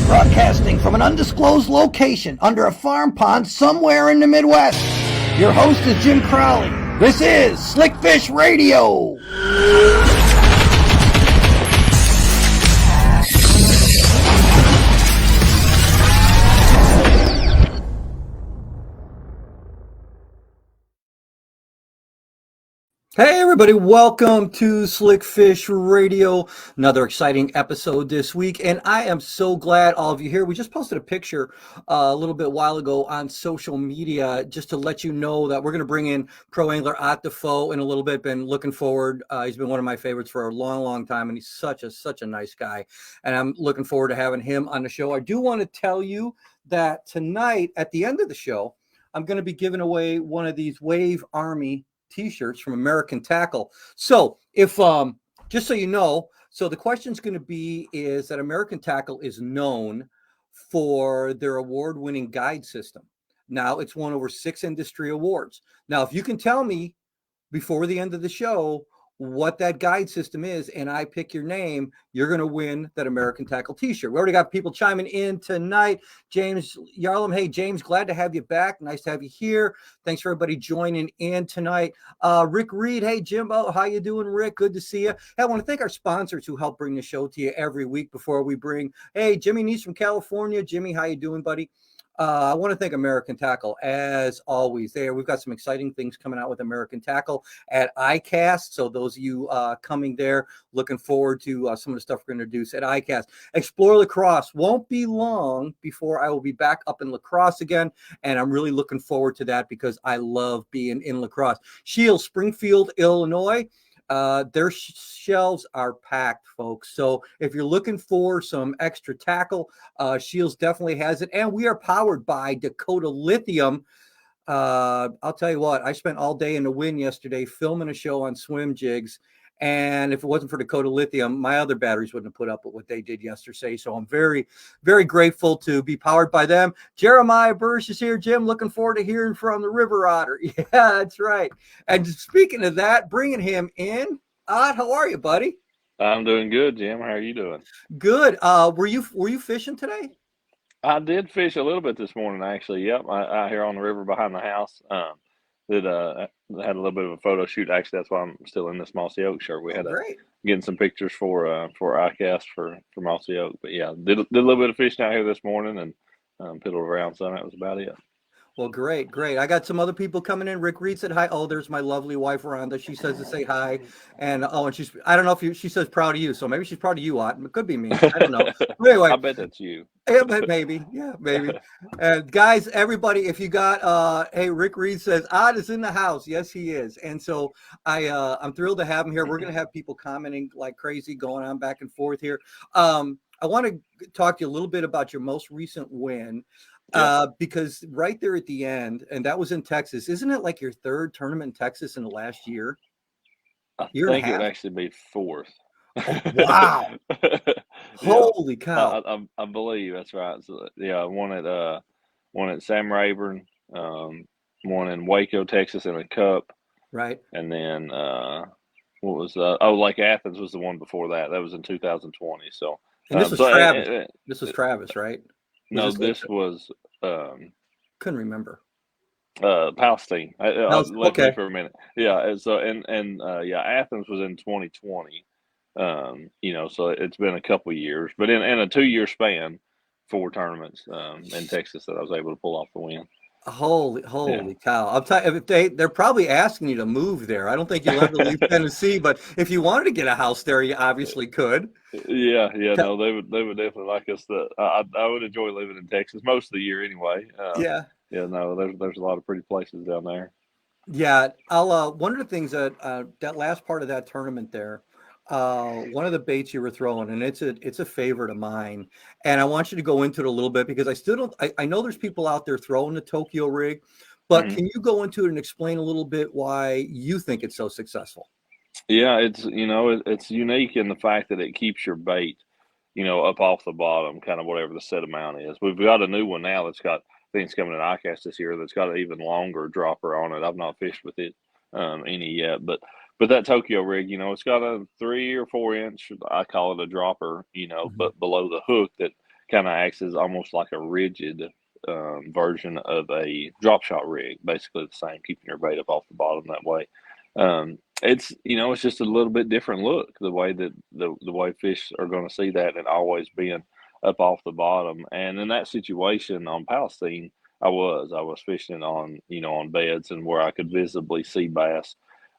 Broadcasting from an undisclosed location under a farm pond somewhere in the Midwest. Your host is Jim Crowley. This is Slickfish Radio. Hey everybody, welcome to Slickfish Radio. Another exciting episode this week, and I am so glad all of you here. We just posted a picture a little bit while ago on social media just to let you know that we're going to bring in pro angler Ott DeFoe in a little bit. Been looking forward. He's been one of my favorites for a long time, and he's such a nice guy, and I'm looking forward to having him on the show. I do want to tell you that tonight at the end of the show, I'm going to be giving away one of these Wave Army t-shirts from American Tackle. So if just so you know, so the question's going to be is that American Tackle is known for their award-winning guide system. Now it's won over 6 industry awards. Now if you can tell me before the end of the show what that guide system is and I pick your name, you're going to win that American Tackle t-shirt. We already got people chiming in tonight. James Yarlam, hey James, glad to have you back. Nice to have you here. Thanks for everybody joining in tonight. Rick Reed, hey Jimbo, how you doing, Rick? Good to see you. Hey, I want to thank our sponsors who help bring the show to you every week before we bring, hey, Jimmy Neese from California. Jimmy, how you doing, buddy? I want to thank American Tackle as always. We've got some exciting things coming out with American Tackle at ICAST. So those of you coming there, looking forward to some of the stuff we're going to introduce at ICAST. Explore Lacrosse. Won't be long before I will be back up in Lacrosse again, and I'm really looking forward to that because I love being in Lacrosse. Shield, Springfield, Illinois. Their shelves are packed, folks. So if you're looking for some extra tackle, Shields definitely has it. And we are powered by Dakota Lithium. I'll tell you what, I spent all day in the wind yesterday filming a show on swim jigs. And if it wasn't for Dakota Lithium, my other batteries wouldn't have put up with what they did yesterday. So I'm very, very grateful to be powered by them. Jeremiah Bursch is here, Jim. Looking forward to hearing from the River Otter. Yeah, that's right. And speaking of that, bringing him in, Ott, how are you, buddy? I'm doing good, Jim. How are you doing? Good. Were you fishing today? I did fish a little bit this morning, actually. Yep, out here on the river behind the house. Did had a little bit of a photo shoot. Actually, that's why I'm still in this Mossy Oak shirt. We had getting some pictures for ICAST for Mossy Oak. But yeah, did a little bit of fishing out here this morning and piddled around some. That was about it. Well, great. I got some other people coming in. Rick Reed said hi. Oh, there's my lovely wife, Rhonda. She says to say hi. And and I don't know if she says proud of you. So maybe she's proud of you, Ott. It could be me. I don't know. But anyway. I bet that's you. Yeah, but maybe. Yeah, maybe. And guys, everybody, if you got, hey, Rick Reed says, Ott is in the house. Yes, he is. And so I'm thrilled to have him here. We're going to have people commenting like crazy, going on back and forth here. I want to talk to you a little bit about your most recent win. Because right there at the end, and that was in Texas, isn't it like your 3rd tournament in Texas in the last year? I think it would actually be 4th. Oh, wow. Holy cow. I believe that's right. So, yeah, one at Sam Rayburn, one in Waco, Texas in a cup. Right. And then what was Lake Athens was the one before that. That was in 2020. So and this was Travis. This was Travis, right? This was couldn't remember. Palestine. Okay. For a minute. Yeah. So Athens was in 2020. So it's been a couple of years, but in a 2-year span, 4 tournaments in Texas that I was able to pull off the win. Holy cow. I'll tell you, they're probably asking you to move there. I don't think you'll ever leave Tennessee, but if you wanted to get a house there, you obviously could. Yeah, no, they would definitely like us. I would enjoy living in Texas most of the year anyway. No, there's a lot of pretty places down there. Yeah, I'll one of the things that last part of that tournament there, one of the baits you were throwing, and it's a favorite of mine, and I want you to go into it a little bit because I still don't. I know there's people out there throwing the Tokyo rig, but can you go into it and explain a little bit why you think it's so successful? Yeah, it's unique in the fact that it keeps your bait, up off the bottom, kind of whatever the set amount is. We've got a new one now that's got things coming in ICAST this year that's got an even longer dropper on it. I've not fished with it any yet, but that Tokyo rig, it's got a 3 or 4 inch, I call it a dropper, but below the hook that kind of acts as almost like a rigid version of a drop shot rig, basically the same, keeping your bait up off the bottom that way. It's it's just a little bit different look, the way that the way fish are going to see that, and always being up off the bottom. And in that situation on Palestine, I was fishing on on beds and where I could visibly see bass,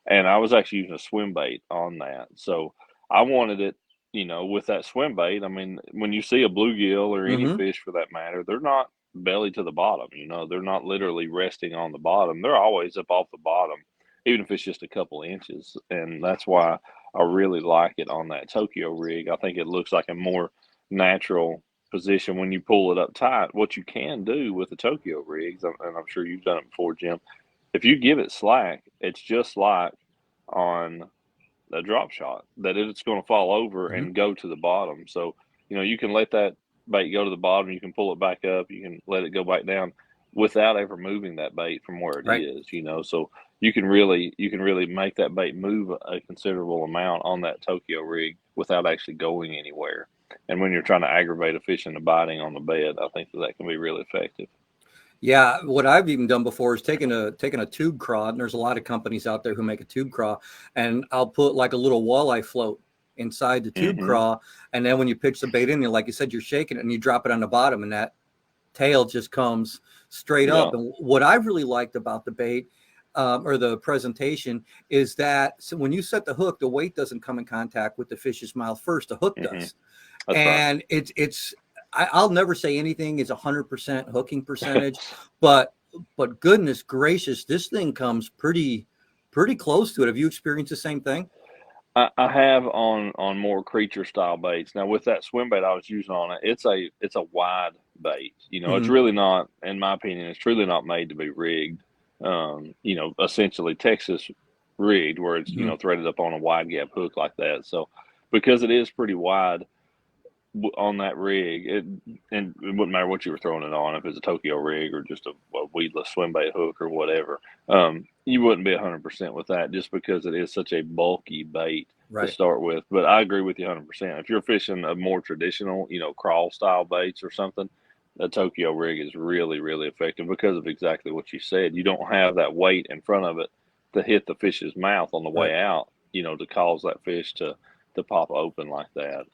and I was actually using a swim bait on that. So I wanted it, with that swim bait. I mean, when you see a bluegill or any Mm-hmm. fish for that matter, they're not belly to the bottom. They're not literally resting on the bottom. They're always up off the bottom, even if it's just a couple inches. And that's why I really like it on that Tokyo rig. I think it looks like a more natural position when you pull it up tight. What you can do with the Tokyo rigs, and I'm sure you've done it before, Jim, if you give it slack, it's just like on a drop shot, that it's going to fall over Mm-hmm. and go to the bottom. So, you can let that bait go to the bottom, you can pull it back up, you can let it go back down without ever moving that bait from where it Right. is, so you can really make that bait move a considerable amount on that Tokyo rig without actually going anywhere. And when you're trying to aggravate a fish into biting on the bed, I think that can be really effective. Yeah, what I've even done before is taking a tube craw, and there's a lot of companies out there who make a tube craw, and I'll put like a little walleye float inside the tube Mm-hmm. craw, and then when you pitch the bait in, like you said, you're shaking it and you drop it on the bottom, and that tail just comes straight Yeah. up. And what I've really liked about the bait or the presentation is that when you set the hook, the weight doesn't come in contact with the fish's mouth first. The hook Mm-hmm. does, That's and I'll never say anything is 100% hooking percentage, but goodness gracious, this thing comes pretty close to it. Have you experienced the same thing? I have on more creature style baits. Now with that swim bait I was using on it, it's a wide bait. It's Mm-hmm. really not, in my opinion, it's truly not made to be rigged. Essentially Texas rigged, where it's Mm-hmm. threaded up on a wide gap hook like that. So because it is pretty wide on that rig, and it wouldn't matter what you were throwing it on, if it's a Tokyo rig or just a weedless swim bait hook or whatever. You wouldn't be 100% with that, just because it is such a bulky bait to Right. start with. But I agree with you 100%. If you're fishing a more traditional, crawl style baits or something, the Tokyo rig is really, really effective because of exactly what you said. You don't have that weight in front of it to hit the fish's mouth on the Right. way out, to cause that fish to pop open like that.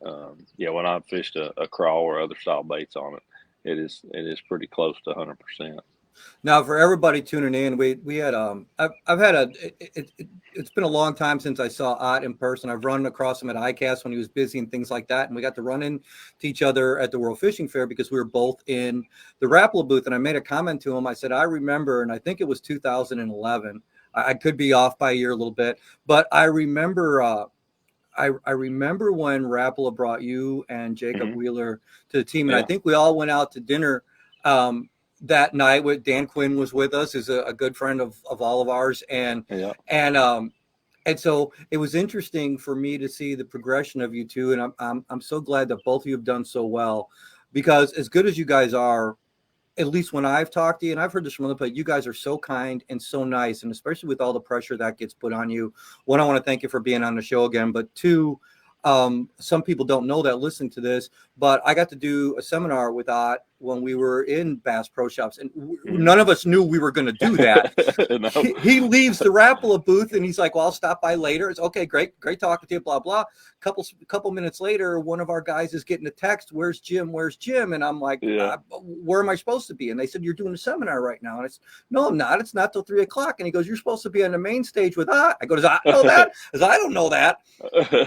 When I've fished a crawl or other style baits on it, it is pretty close to 100%. Now, for everybody tuning in, we had I've had it's been a long time since I saw Ott in person. I've run across him at ICAST when he was busy and things like that, and we got to run into each other at the World Fishing Fair because we were both in the Rapala booth. And I made a comment to him. I said, I remember, and I think it was 2011. I could be off by a year a little bit, but I remember. I remember when Rapala brought you and Jacob Mm-hmm. Wheeler to the team, and I Yeah. think we all went out to dinner that night. With Dan Quinn was with us, is a good friend of all of ours, and Yeah. and so it was interesting for me to see the progression of you two, and I'm so glad that both of you have done so well, because as good as you guys are, at least when I've talked to you, and I've heard this from other people, you guys are so kind and so nice, and especially with all the pressure that gets put on you. One, I want to thank you for being on the show again, but two, some people don't know that listening to this, but I got to do a seminar with Ott when we were in Bass Pro Shops, and none of us knew we were going to do that. No. He leaves the Rapala booth, and he's like, well, I'll stop by later. It's okay, great talking to you, blah, blah. Couple minutes later, one of our guys is getting a text, where's Jim? And I'm like, Yeah. where am I supposed to be? And they said, you're doing a seminar right now. And I said, no, I'm not. It's not till 3:00. And he goes, you're supposed to be on the main stage with Ott. I go, does Ott know that? Because I don't know that.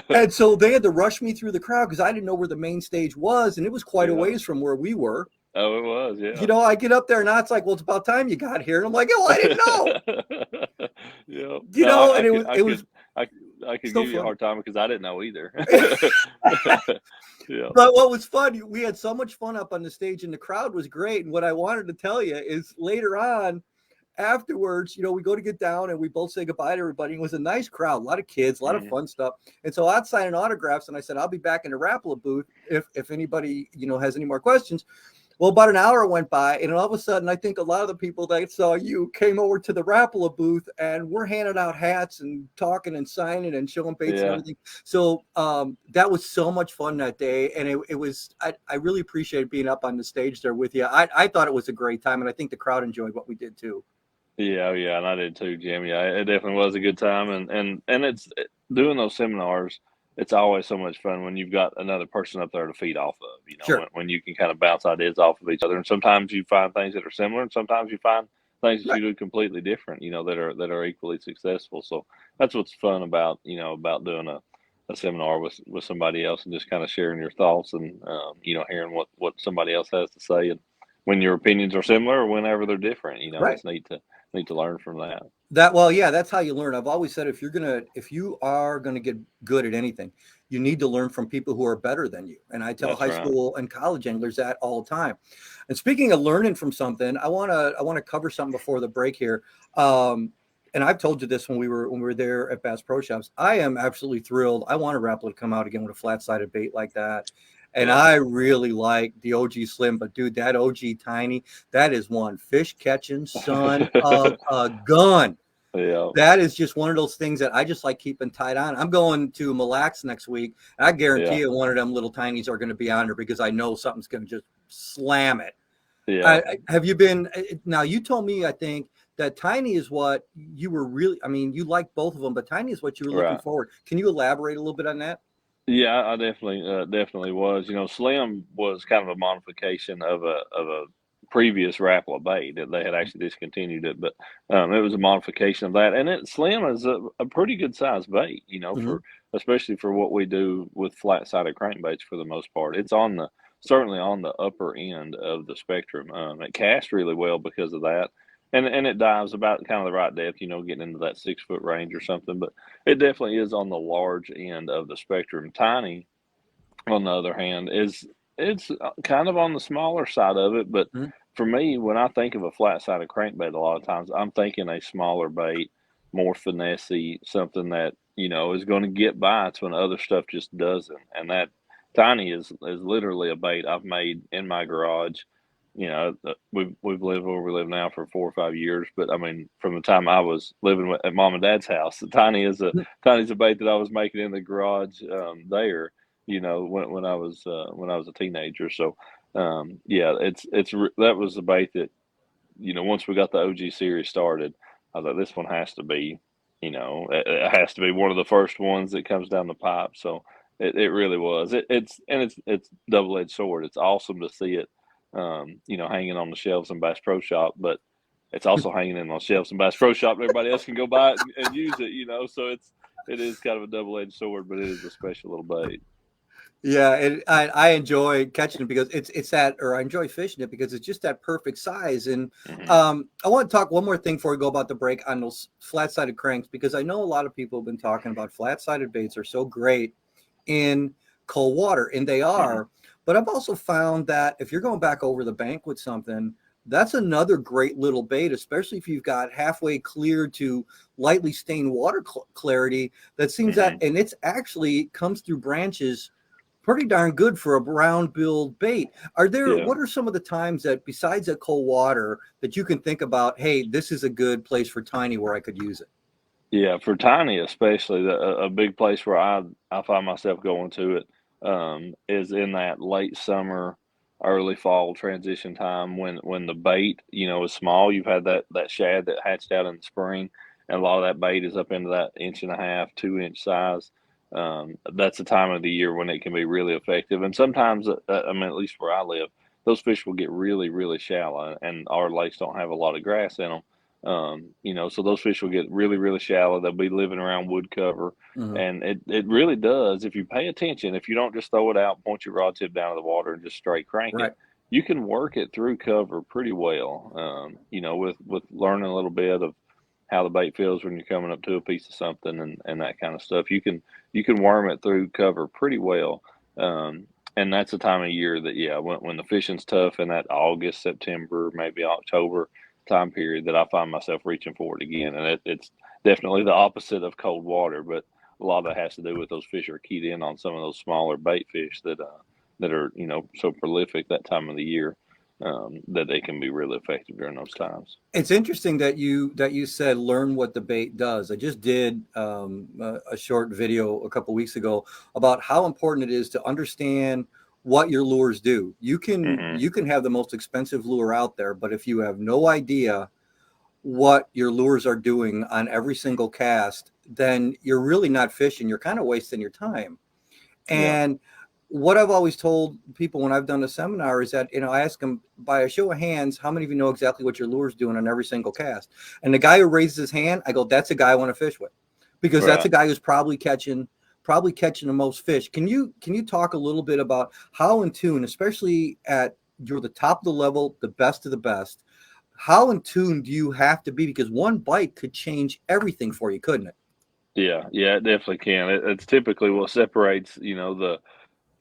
And so they had to rush me through the crowd because I didn't know where the main stage was, and it was quite a ways from where we were. Oh, it was, yeah. I get up there, and Ott's like, well, it's about time you got here. And I'm like, oh, I didn't know. Yeah. And it was I could so give you a fun. hard time because I didn't know either. Yeah. But what was fun, we had so much fun up on the stage, and the crowd was great. And what I wanted to tell you is later on, afterwards, we go to get down and we both say goodbye to everybody. It was a nice crowd, a lot of kids, a lot of fun stuff. And so I'd signing autographs, and I said, I'll be back in the Rapala booth if anybody, has any more questions. Well, about an hour went by, and all of a sudden, I think a lot of the people that saw you came over to the Rapala booth, and we're handing out hats and talking and signing and showing baits and Yeah. everything. So that was so much fun that day, and it was. I really appreciated being up on the stage there with you. I thought it was a great time, and I think the crowd enjoyed what we did too. Yeah, yeah, and I did too, Jim. Yeah, it definitely was a good time, and it's doing those seminars. It's always so much fun when you've got another person up there to feed off of. You know, Sure. when you can kind of bounce ideas off of each other, and sometimes you find things that are similar, and sometimes you find things that Right. you do completely different. You know, that are equally successful. So that's what's fun about about doing a seminar with somebody else and just kind of sharing your thoughts and hearing what somebody else has to say and when your opinions are similar or whenever they're different. You know, Right. it's neat to learn from that. Well, yeah, that's how you learn. I've always said if you are gonna get good at anything, you need to learn from people who are better than you. And I tell That's high right. school and college anglers that all the time. And speaking of learning from something, I wanna cover something before the break here. Um, and I've told you this when we were there at Bass Pro Shops. I am absolutely thrilled. I want a Rapala to come out again with a flat-sided bait like that. And Yeah. I really like the OG Slim, but dude, that OG Tiny, that is one fish catching son of a gun. Yeah. That is just one of those things that I just like keeping tied on. I'm going to Mille Lacs next week, and I guarantee Yeah. you one of them little tinies are going to be on there because I know something's going to just slam it. Yeah. Have you been now? You told me I think that tiny is what you were really. I mean, you like both of them, but tiny is what you were looking Right. forward. Can you elaborate a little bit on that? Yeah, I definitely was. You know, Slim was kind of a modification of a previous Rapala bait. They had actually discontinued it, but it was a modification of that. And Slim is a pretty good size bait. You know, Hmm. for especially for what we do with flat sided crankbaits for the most part. It's on the certainly on the upper end of the spectrum. It casts really well because of that. And it dives about kind of the right depth, you know, getting into that 6 foot range or something. But it definitely is on the large end of the spectrum. Tiny, on the other hand, is it's kind of on the smaller side of it. But Hmm. for me, when I think of a flat-sided crankbait, a lot of times I'm thinking a smaller bait, more finessey, something that is going to get bites when other stuff just doesn't. And that tiny is literally a bait I've made in my garage. We've lived where we live now for 4 or 5 years, but I mean, from the time I was living at mom and dad's house, the tiny's a bait that I was making in the garage there. When I was a teenager. So yeah, that was the bait that once we got the OG series started, I was like, this one has to be, it has to be one of the first ones that comes down the pipe. So it really was. It's double edged sword. It's awesome to see it, hanging on the shelves in Bass Pro Shop, but it's also hanging in on shelves in Bass Pro Shop. And everybody else can go buy it and use it. So it is kind of a double edged sword, but it is a special little bait. Yeah, and I enjoy catching it because it's that, or I enjoy fishing it because it's just that perfect size. And Hmm. I want to talk one more thing before we go about the break on those flat-sided cranks because I know a lot of people have been talking about flat-sided baits are so great in cold water, and they Hmm. are. But I've also found that if you're going back over the bank with something, that's another great little bait, especially if you've got halfway clear to lightly stained water clarity. That seems that, Hmm. and it's actually comes through branches pretty darn good for a brown billed bait. Yeah. What are some of the times that besides at cold water that you can think about, hey, this is a good place for tiny where I could use it? Yeah, for tiny especially, a big place where I find myself going to it is in that late summer, early fall transition time when the bait is small. You've had that shad that hatched out in the spring, and a lot of that bait is up into that inch and a half, 2 inch size. That's the time of the year when it can be really effective. And sometimes, I mean, at least where I live, those fish will get really, really shallow, and our lakes don't have a lot of grass in them. So those fish will get really, really shallow. They'll be living around wood cover. Mhm. And it really does. If you pay attention, if you don't just throw it out, point your rod tip down to the water and just straight crank it, Right. you can work it through cover pretty well. With learning a little bit of how the bait feels when you're coming up to a piece of something and that kind of stuff. You can worm it through cover pretty well. And that's the time of year that when the fishing's tough in that August, September, maybe October time period that I find myself reaching for it again. And it's definitely the opposite of cold water, but a lot of it has to do with those fish are keyed in on some of those smaller bait fish that are so prolific that time of the year. that they can be really effective during those times. It's interesting that you said learn what the bait does. I just did a short video a couple weeks ago about how important it is to understand what your lures do. You can have the most expensive lure out there, but if you have no idea what your lures are doing on every single cast, then you're really not fishing. You're kind of wasting your time. And what I've always told people when I've done a seminar is that, I ask them by a show of hands, how many of you know exactly what your lure is doing on every single cast? And the guy who raises his hand, I go, that's a guy I want to fish with, because that's a guy who's probably catching the most fish. Can you talk a little bit about how in tune, especially you're the top of the level, the best of the best, how in tune do you have to be? Because one bite could change everything for you, couldn't it? Yeah, it definitely can. It's typically what separates,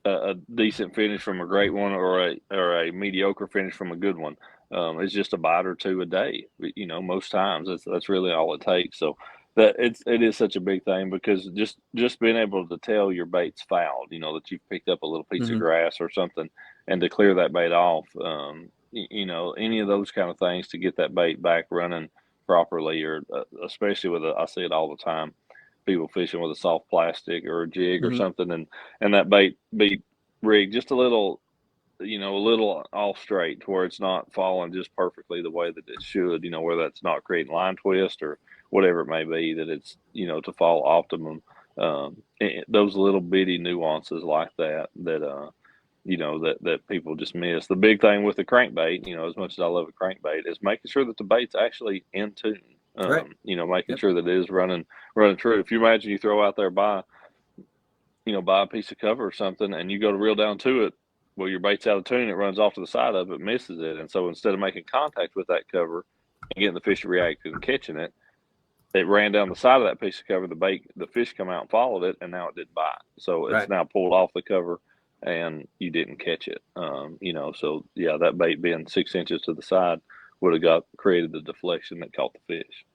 a decent finish from a great one, or a mediocre finish from a good one. It's just a bite or two a day. Most times that's really all it takes. So it is such a big thing, because just being able to tell your bait's fouled, that you've picked up a little piece of grass or something, and to clear that bait off. Any of those kind of things to get that bait back running properly, or especially I see it all the time. People fishing with a soft plastic or a jig or something, and that bait be rigged just a little off straight, to where it's not falling just perfectly the way that it should, where that's not creating line twist or whatever it may be, that it's, to fall optimum. Those little bitty nuances like that people just miss. The big thing with the crankbait, as much as I love a crankbait, is making sure that the bait's actually in tune. Making sure that it is running true. If you imagine you throw out there buy a piece of cover or something, and you go to reel down to it, well, your bait's out of tune, it runs off to the side of it, misses it. And so instead of making contact with that cover and getting the fish to react and catching it, it ran down the side of that piece of cover, the fish come out and followed it, and now it didn't bite. So it's now pulled off the cover, and you didn't catch it. So that bait being 6 inches to the side would have created the deflection that caught the fish.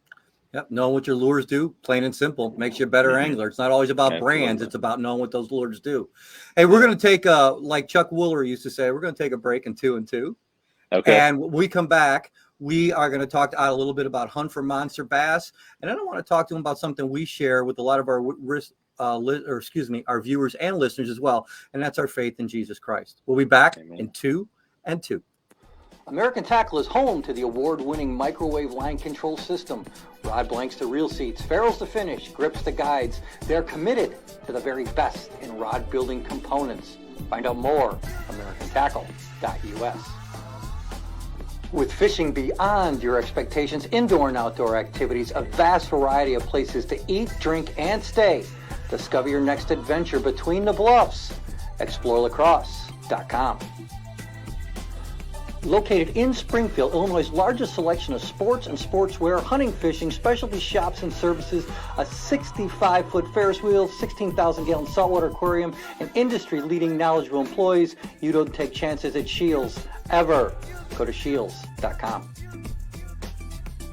Yep, knowing what your lures do, plain and simple, makes you a better angler. It's not always about brands; it's about knowing what those lures do. Hey, we're going to take like Chuck Woolery used to say, we're going to take a break in 2 and 2. Okay. And when we come back, we are going to talk to Ott a little bit about hunt for monster bass, and then I want to talk to him about something we share with a lot of our our viewers and listeners as well, and that's our faith in Jesus Christ. We'll be back in 2 and 2. American Tackle is home to the award-winning microwave line control system. Rod blanks to reel seats, ferrules to finish, grips to guides. They're committed to the very best in rod building components. Find out more, americantackle.us. With fishing beyond your expectations, indoor and outdoor activities, a vast variety of places to eat, drink, and stay. Discover your next adventure between the bluffs. ExploreLaCrosse.com. Located in Springfield, Illinois' largest selection of sports and sportswear, hunting, fishing, specialty shops and services, a 65-foot Ferris wheel, 16,000-gallon saltwater aquarium, and industry-leading knowledgeable employees. You don't take chances at Shields, ever. Go to Shields.com.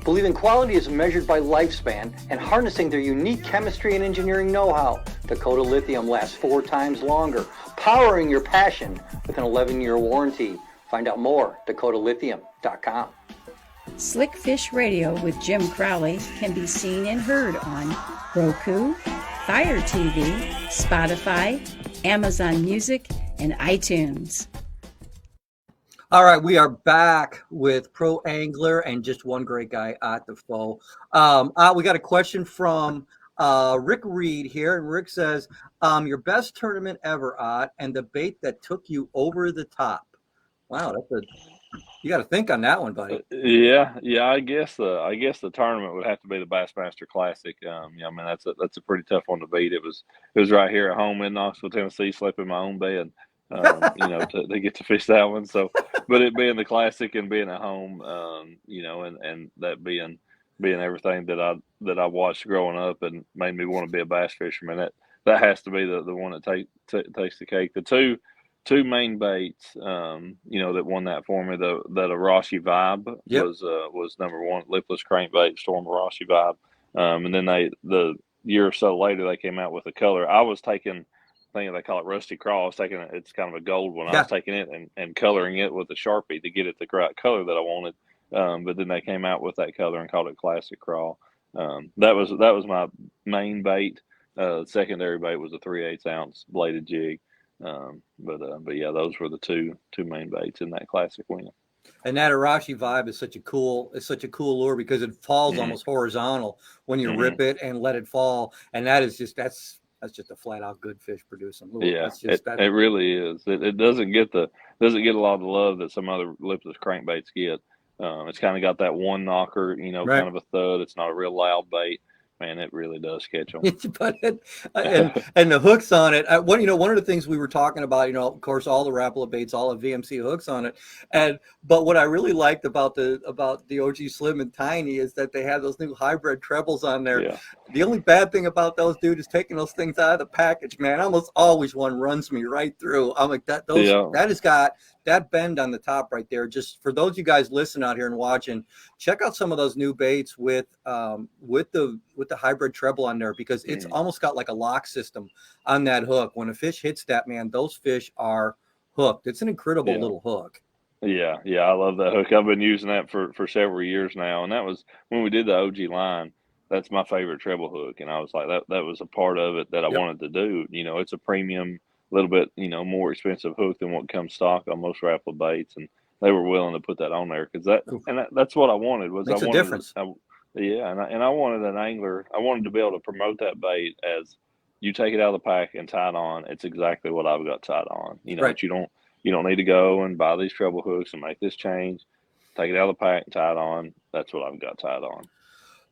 Believing quality is measured by lifespan and harnessing their unique chemistry and engineering know-how. Dakota Lithium lasts 4 times longer, powering your passion with an 11-year warranty. Find out more, DakotaLithium.com. Slick Fish Radio with Jim Crowley can be seen and heard on Roku, Fire TV, Spotify, Amazon Music, and iTunes. All right, we are back with pro angler and just one great guy, Ott DeFoe. We got a question from Rick Reed here, and Rick says, your best tournament ever, Ott, and the bait that took you over the top. Wow, you got to think on that one, buddy. Yeah. I guess the tournament would have to be the Bassmaster Classic. That's a pretty tough one to beat. It was right here at home in Knoxville, Tennessee. Slept in my own bed, to get to fish that one. So, but it being the Classic and being at home, and that being everything that I watched growing up and made me want to be a bass fisherman. That has to be the one that takes the cake. The two main baits, that won that for me. That Arashi Vibe was number one. Lipless crankbait, Storm Arashi Vibe, and then the year or so later they came out with a color. I was taking think they call it rusty crawl. I was taking it, it's kind of a gold one. Yeah. I was taking it and coloring it with a Sharpie to get it the right color that I wanted. But then they came out with that color and called it Classic Crawl. That was my main bait. Secondary bait was a 3/8 ounce bladed jig. But yeah, those were the two main baits in that Classic win. And that Arashi vibe is such a cool lure because it falls almost horizontal when you rip it and let it fall. And that's just a flat out good fish producing lure. Yeah, it really is. It doesn't get a lot of the love that some other lipless crankbaits get. It's kind of got that one knocker, kind of a thud. It's not a real loud bait. Man, it really does catch them. and the hooks on it. One of the things we were talking about, of course, all the Rapala baits, all the VMC hooks on it. But what I really liked about the OG Slim and Tiny is that they have those new hybrid trebles on there. Yeah. The only bad thing about those, dude, is taking those things out of the package, man. Almost always one runs me right through. I'm like, that has got that bend on the top right there. Just for those of you guys listening out here and watching, check out some of those new baits with the hybrid treble on there, because it's almost got like a lock system on that hook. When a fish hits that, man, those fish are hooked. It's an incredible little hook. Yeah, I love that hook. I've been using that for several years now, and that was when we did the OG line. That's my favorite treble hook, and I was like, that was a part of it that I wanted to do. It's a premium, a little bit, more expensive hook than what comes stock on most Rapala baits, and they were willing to put that on there because that's what I wanted. Makes a difference. And I wanted an angler. I wanted to be able to promote that bait as you take it out of the pack and tie it on. It's exactly what I've got tied on. But you don't need to go and buy these treble hooks and make this change. Take it out of the pack and tie it on. That's what I've got tied on.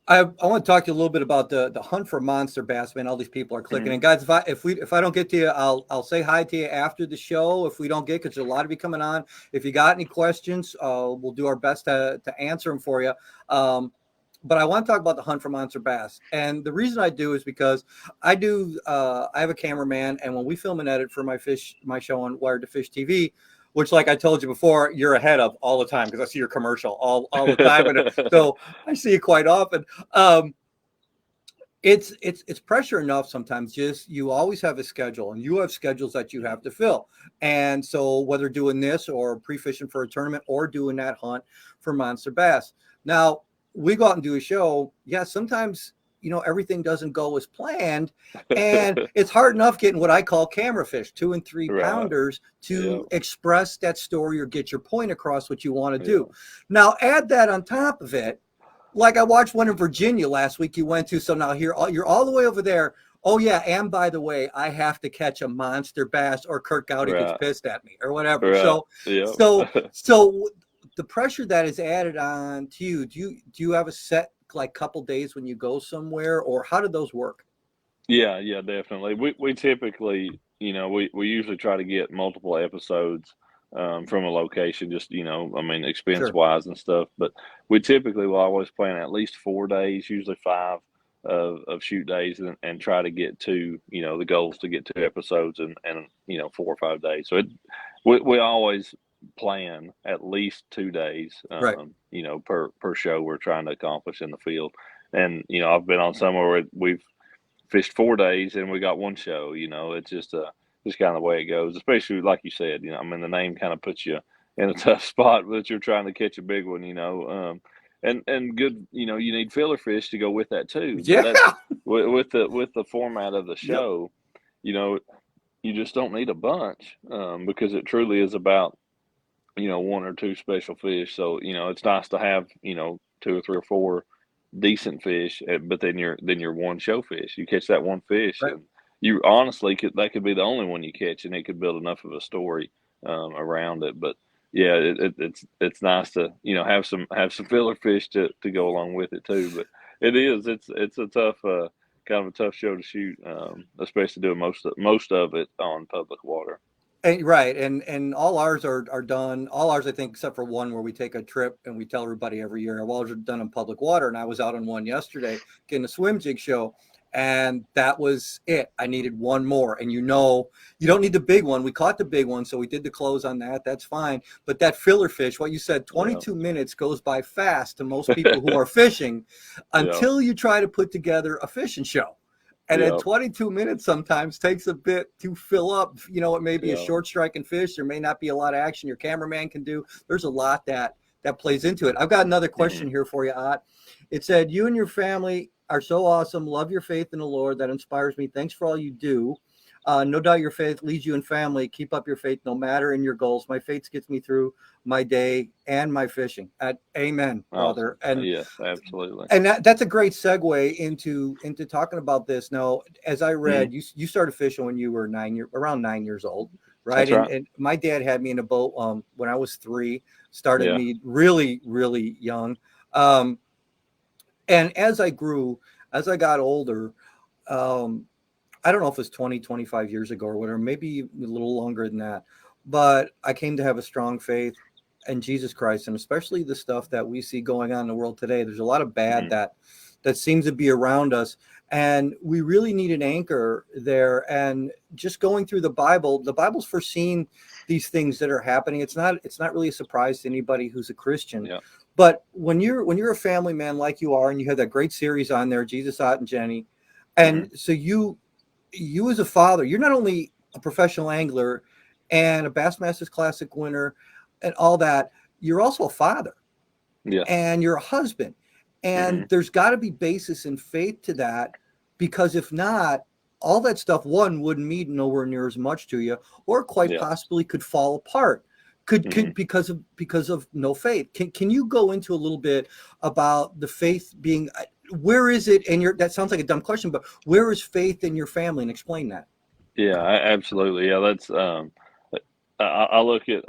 I want to talk to you a little bit about the hunt for monster bass, man. All these people are clicking. And guys, if I don't get to you, I'll say hi to you after the show. If we don't get, because there's a lot of you coming on. If you got any questions, we'll do our best to answer them for you. But I want to talk about the hunt for monster bass. And the reason I do is because I have a cameraman, and when we film and edit for my show on Wired to Fish TV, which, like I told you before, you're ahead of all the time because I see your commercial all the time. And so I see it quite often. It's pressure enough sometimes. Just you always have a schedule, and you have schedules that you have to fill. And so whether doing this or pre-fishing for a tournament or doing that hunt for monster bass. Now, we go out and do a show. Yeah, sometimes everything doesn't go as planned, and it's hard enough getting what I call camera fish, 2 and 3 pounders, to express that story or get your point across what you want to do. Now add that on top of it. Like I watched one in Virginia last week you went to. So now here you're all the way over there. Oh yeah. And by the way, I have to catch a monster bass or Kirk Gowdy gets pissed at me or whatever. Right. So the pressure that is added on to you, do you have a set couple days when you go somewhere, or how did those work? Yeah, definitely. We typically, we usually try to get multiple episodes from a location, just, expense wise and stuff. But we typically will always plan at least 4 days, usually 5 of shoot days, and try to get to, the goals to get 2 episodes and 4 or 5 days. So we always plan at least 2 days, per show we're trying to accomplish in the field. And, I've been on somewhere where we've fished 4 days and we got 1 show. It's just kind of the way it goes, especially like you said, the name kind of puts you in a tough spot, but you're trying to catch a big one, and good, you need filler fish to go with that too. Yeah. With the format of the show, you just don't need a bunch, because it truly is about, 1 or 2 special fish. So, it's nice to have, 2 or 3 or 4 decent fish, but then you're 1 show fish. You catch that 1 fish, and you honestly that could be the only one you catch, and it could build enough of a story around it. But yeah, it's nice to have some filler fish to go along with it too. But it's a tough kind of a tough show to shoot, especially doing most of it on public water. And all ours are done. All ours, I think, except for one where we take a trip and we tell everybody every year. All ours are done in public water. And I was out on one yesterday getting a swim jig show, and that was it. I needed 1 more. And you don't need the big one. We caught the big one, so we did the close on that. That's fine. But that filler fish, what you said, 22 minutes goes by fast to most people who are fishing until you try to put together a fishing show. And then 22 minutes sometimes takes a bit to fill up. You know, it may be a short striking fish. There may not be a lot of action your cameraman can do. There's a lot that plays into it. I've got another question here for you, Ott. It said, you and your family are so awesome. Love your faith in the Lord. That inspires me. Thanks for all you do. No doubt your faith leads you and family. Keep up your faith no matter in your goals. My faith gets me through my day and my fishing. Amen, brother. Awesome. And yes, absolutely. And that's a great segue into talking about this. Now, as I read, you started fishing when you were around 9 years old, right? That's right. And my dad had me in a boat when I was 3. Started me really, really young. And as I grew, as I got older, I don't know if it was 20, 25 years ago or whatever, maybe a little longer than that. But I came to have a strong faith in Jesus Christ, and especially the stuff that we see going on in the world today. There's a lot of bad that seems to be around us. And we really need an anchor there. And just going through the Bible's foreseen these things that are happening. It's not really a surprise to anybody who's a Christian. Yeah. But when you're a family man like you are, and you have that great series on there, Jesus, Ott, and Jenny, and so you as a father, you're not only a professional angler and a Bassmaster Classic winner and all that, you're also a father. Yeah. And you're a husband. And there's got to be basis in faith to that, because if not, all that stuff, one, wouldn't mean nowhere near as much to you, or quite possibly could fall apart. Could because of no faith. Can you go into a little bit about the faith being, where is it in your, that sounds like a dumb question, but where is faith in your family, and explain that? Yeah, absolutely. Yeah, that's I look at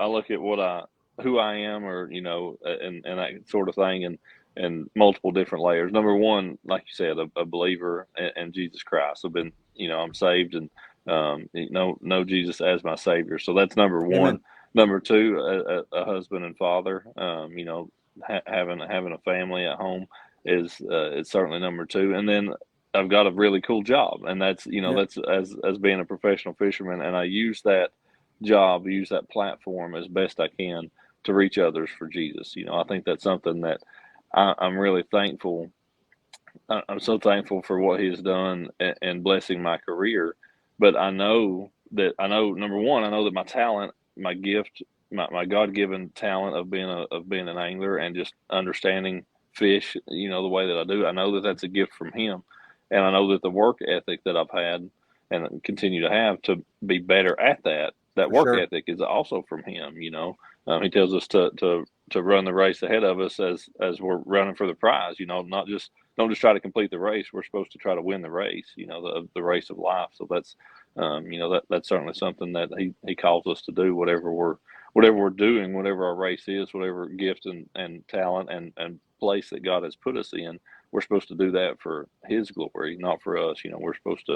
who I am, or and that sort of thing, and multiple different layers. Number one, like you said, a believer in Jesus Christ. I've been, I'm saved, and know Jesus as my Savior. So that's number one. Amen. Number two, a husband and father. Having a family at home is it's certainly number two. And then I've got a really cool job, and that's that's as being a professional fisherman, and I use that platform as best I can to reach others for Jesus. I think that's something that I'm really thankful. I'm so thankful for what He has done and blessing my career. But I know number one, I know that my talent, my gift, my God-given talent of being an angler and just understanding fish, the way that I do, I know that that's a gift from Him. And I know that the work ethic that I've had and continue to have to be better at that work ethic is also from Him. He tells us to run the race ahead of us as we're running for the prize. Don't just try to complete the race. We're supposed to try to win the race. The race of life. So that's that's certainly something that he calls us to do. Whatever we're doing, whatever our race is, whatever gift and talent and place that God has put us in, we're supposed to do that for His glory, not for us. We're supposed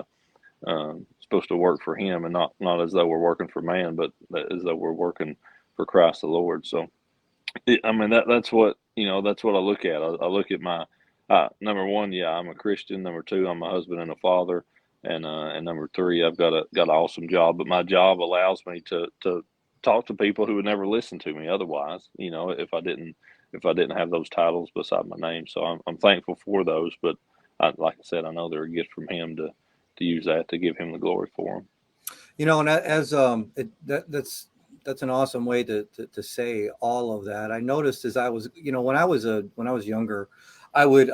to work for Him, and not as though we're working for man, but as though we're working for Christ the Lord. So, I mean, that's what I look at. I look at my number one, I'm a Christian. Number two, I'm a husband and a father, and number three, I've got an awesome job. But my job allows me to talk to people who would never listen to me otherwise. If I didn't have those titles beside my name. So I'm thankful for those. But like I said, I know they're a gift from Him to use that to give Him the glory for them. And as that's an awesome way to say all of that. I noticed as I was, when I was younger, I would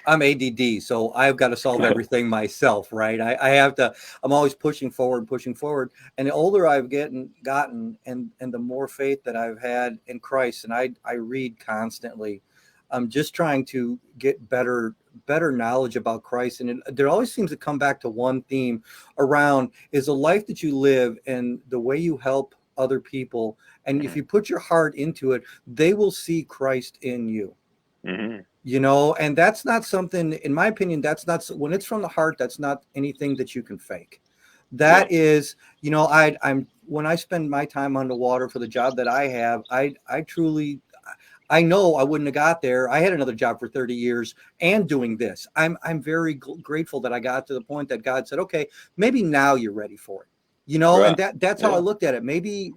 I'm ADD, so I've got to solve everything myself, right? I'm always pushing forward. And the older I've gotten and the more faith that I've had in Christ, and I read constantly, I'm just trying to get better knowledge about Christ. And there always seems to come back to one theme around is the life that you live and the way you help other people. And if you put your heart into it, they will see Christ in you. Mm-hmm. And that's not something, in my opinion, that's not, when it's from the heart, that's not anything that you can fake. That is, I'm when I spend my time on the water for the job that I have, I truly, I know I wouldn't have got there. I had another job for 30 years and doing this. I'm very grateful that I got to the point that God said, okay, maybe now you're ready for it. Right. And that's how I looked at it. Maybe,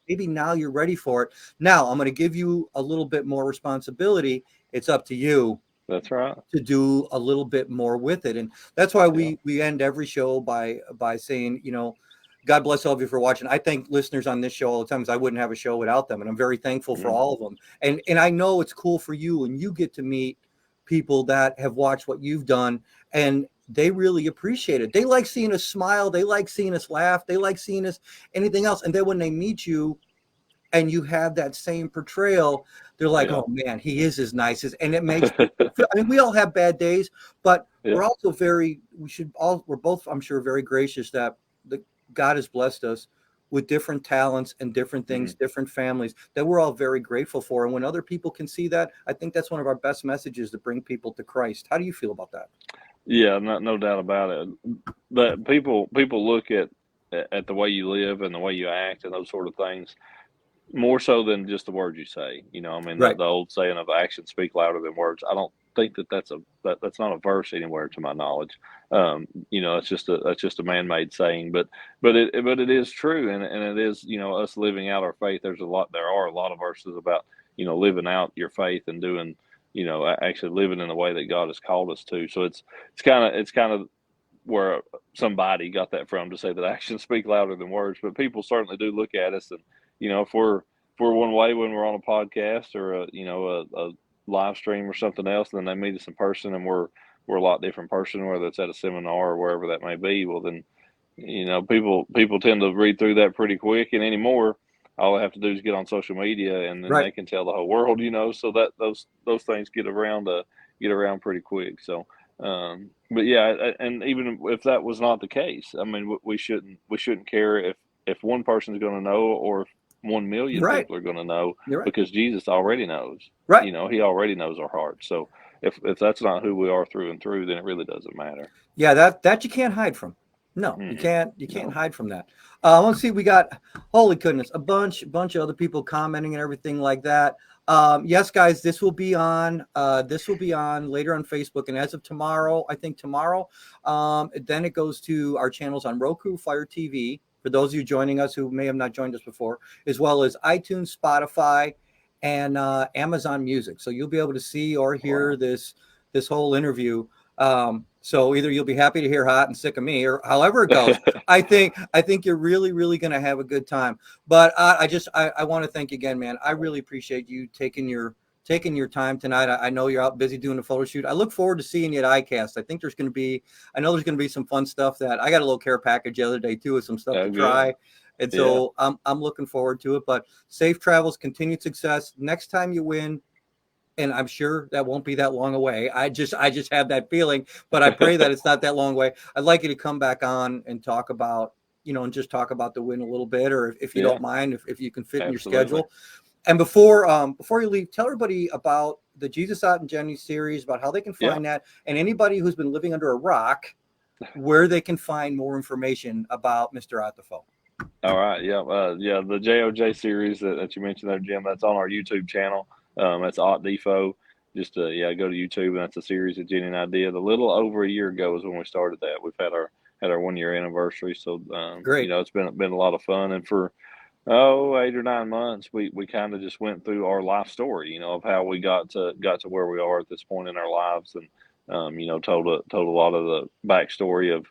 maybe now you're ready for it. Now I'm going to give you a little bit more responsibility. It's up to you That's right. To do a little bit more with it. And that's why we end every show by saying, God bless all of you for watching. I thank listeners on this show all the time, because I wouldn't have a show without them. And I'm very thankful for all of them. And I know it's cool for you, and you get to meet people that have watched what you've done, and they really appreciate it. They like seeing us smile. They like seeing us laugh. They like seeing us anything else. And then when they meet you and you have that same portrayal, they're like, oh man, he is as nice as, and it makes, we all have bad days, but we're also we're both, I'm sure, very gracious that God has blessed us with different talents and different things, different families that we're all very grateful for. And when other people can see that, I think that's one of our best messages, to bring people to Christ. How do you feel about that? Yeah, no doubt about it. But people look at the way you live and the way you act and those sort of things more so than just the words you say. The old saying of actions speak louder than words. I don't think that's not a verse anywhere to my knowledge. It's just a man-made saying, but it is true, and it is, us living out our faith. There are a lot of verses about, living out your faith and doing, actually living in the way that God has called us to. So it's kind of where somebody got that from, to say that actions speak louder than words. But people certainly do look at us, and if we're one way when we're on a podcast or a live stream or something else, and then they meet us in person and we're a lot different person, whether it's at a seminar or wherever that may be. Well, then, people tend to read through that pretty quick. And anymore, all they have to do is get on social media, and then they can tell the whole world, so that those things get around pretty quick. So, but yeah, and even if that was not the case, I mean, we shouldn't care if one person is going to know, or if 1 million people are going to know, because Jesus already knows. He already knows our hearts. So if that's not who we are through and through, then it really doesn't matter. Yeah, that you can't hide from. No, you can't hide from that. Let's see, we got, holy goodness, a bunch of other people commenting and everything like that. Yes, guys, this will be on later on Facebook, and as of tomorrow, then it goes to our channels on Roku, Fire TV, for those of you joining us who may have not joined us before, as well as iTunes, Spotify, and Amazon Music. So you'll be able to see or hear this whole interview. So either you'll be happy to hear hot and sick of me, or however it goes. I think you're really, really going to have a good time. But I want to thank you again, man. I really appreciate you taking your time tonight. I know you're out busy doing a photo shoot. I look forward to seeing you at ICAST. I know there's going to be some fun stuff that I got a little care package the other day too, with some stuff to try. And so I'm looking forward to it, but safe travels, continued success. Next time you win, and I'm sure that won't be that long away. I just have that feeling, but I pray that it's not that long away. I'd like you to come back on and talk about, and just talk about the win a little bit, or if you don't mind, if you can fit in your schedule. And before you leave, tell everybody about the Jesus Ott and Jenny series, about how they can find that, and anybody who's been living under a rock, where they can find more information about Mr. Ott DeFoe. All right. Yeah. The JOJ series that you mentioned there, Jim, that's on our YouTube channel. That's Ott DeFoe. Just go to YouTube, and that's a series that Jenny and I did a little over a year ago is when we started that. We've had our 1 year anniversary. So great. It's been a lot of fun, and for 8 or 9 months, we kind of just went through our life story, of how we got to where we are at this point in our lives, and told a lot of the backstory of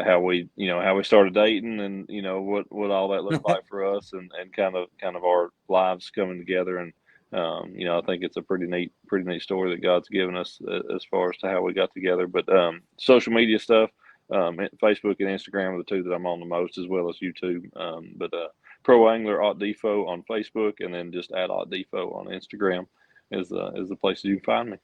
how we started dating, and what all that looked like for us, and kind of our lives coming together. And I think it's a pretty neat story that God's given us as far as to how we got together. But social media stuff, Facebook and Instagram are the two that I'm on the most, as well as YouTube. But Pro Angler Ott DeFoe on Facebook, and then just @Ott DeFoe on Instagram is the place you can find me.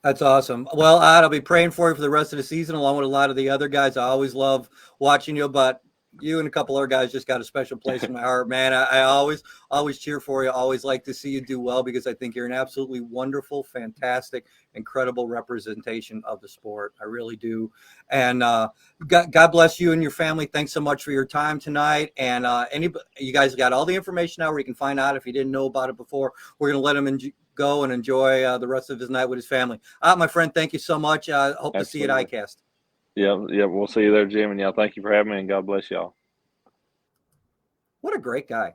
That's awesome. Well, I'll be praying for you for the rest of the season, along with a lot of the other guys. I always love watching you, but you and a couple other guys just got a special place in my heart, man. I always cheer for you. Always like to see you do well, because I think you're an absolutely wonderful, fantastic, incredible representation of the sport. I really do. And God bless you and your family. Thanks so much for your time tonight. And you guys got all the information now where you can find out if you didn't know about it before. We're going to let him go and enjoy the rest of his night with his family. My friend, thank you so much. Hope to see you at ICAST. Yeah, we'll see you there, Jim. And thank you for having me, and God bless y'all. What a great guy.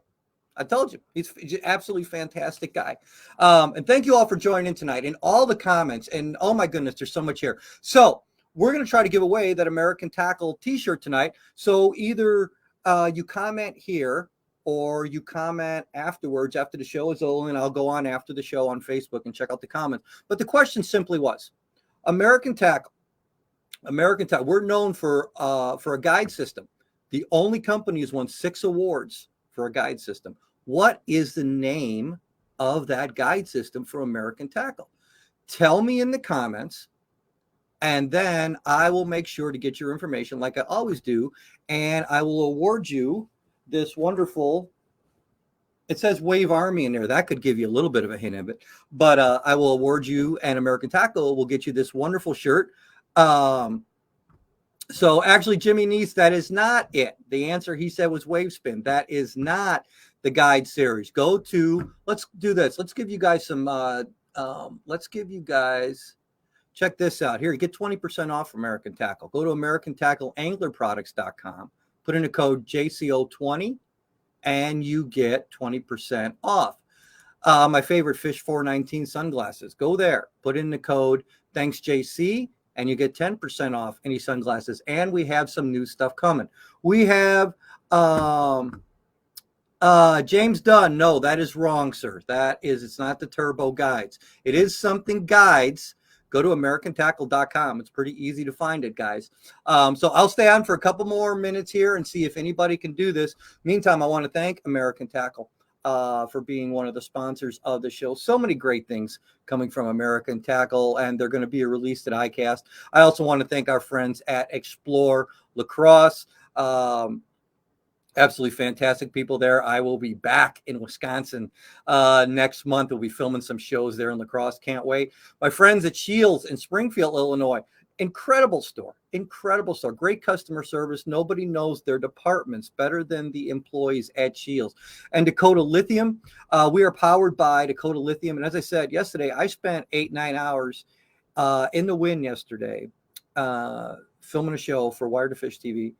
I told you, he's an absolutely fantastic guy. And thank you all for joining in tonight and all the comments. And oh my goodness, there's so much here. So we're going to try to give away that American Tackle t-shirt tonight. So either you comment here or you comment afterwards, after the show is over, and I'll go on after the show on Facebook and check out the comments. But the question simply was, American Tackle, we're known for a guide system. The only company has won 6 awards for a guide system. What is the name of that guide system for American Tackle? Tell me in the comments, and then I will make sure to get your information like I always do, and I will award you this wonderful, it says Wave Army in there. That could give you a little bit of a hint of it, but I will award you, and American Tackle will get you this wonderful shirt. So actually, Jimmy Neese, that is not it. The answer he said was Wave Spin. That is not the guide series. Go to, let's do this. Let's give you guys some, check this out. Here, you get 20% off American Tackle. Go to AmericanTackleAnglerProducts.com. Put in a code JCO20, and you get 20% off. My favorite Fish 419 sunglasses. Go there. Put in the code ThanksJC, and you get 10% off any sunglasses. And we have some new stuff coming. We have James Dunn. No, that is wrong, sir. It's not the Turbo Guides. It is something guides. Go to AmericanTackle.com. It's pretty easy to find it, guys. So I'll stay on for a couple more minutes here and see if anybody can do this. Meantime, I want to thank American Tackle for being one of the sponsors of the show. So many great things coming from American Tackle, and they're going to be released at ICAST. I also want to thank our friends at Explore Lacrosse. Absolutely fantastic people there. I will be back in Wisconsin next month. We'll be filming some shows there in Lacrosse. Can't wait. My friends at Shields in Springfield, Illinois. Incredible store. Great customer service. Nobody knows their departments better than the employees at Shields. And Dakota Lithium. We are powered by Dakota Lithium. And as I said yesterday, I spent 8-9 hours in the wind yesterday filming a show for Wire to Fish TV.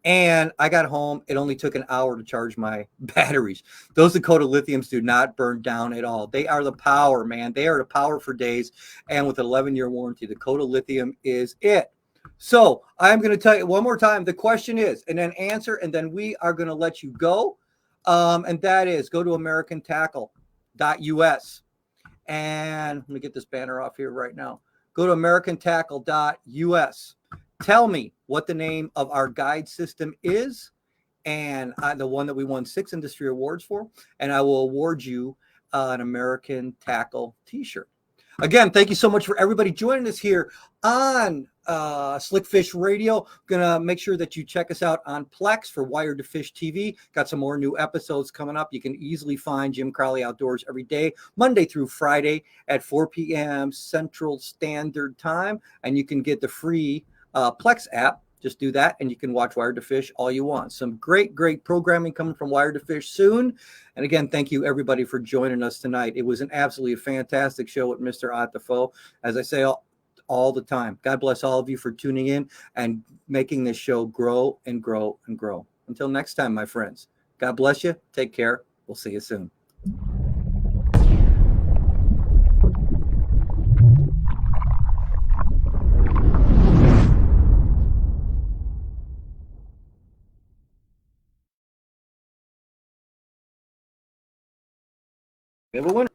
And I got home. It only took an hour to charge my batteries. Those Dakota Lithiums do not burn down at all. They are the power, man. They are the power for days. And with an 11-year warranty, Dakota Lithium is it. So I'm going to tell you one more time. The question is, and then answer, and then we are going to let you go. And that is, go to AmericanTackle.us. And let me get this banner off here right now. Go to AmericanTackle.us. Tell me what the name of our guide system is, and the one that we won 6 industry awards for, and I will award you an American Tackle t-shirt. Again, thank you so much for everybody joining us here on Slick Fish Radio. Gonna make sure that you check us out on Plex for Wired to Fish TV. Got some more new episodes coming up. You can easily find Jim Crowley Outdoors every day, Monday through Friday at 4 p.m. Central Standard Time, and you can get the free Plex app. Just do that, and you can watch Wired to Fish all you want. Some great programming coming from Wired to Fish soon. And again, thank you everybody for joining us tonight. It was an absolutely fantastic show with Mr. Ott DeFoe. As I say all the time, God bless all of you for tuning in and making this show grow and grow and grow. Until next time, my friends, God bless you. Take care. We'll see you soon. We have a winner.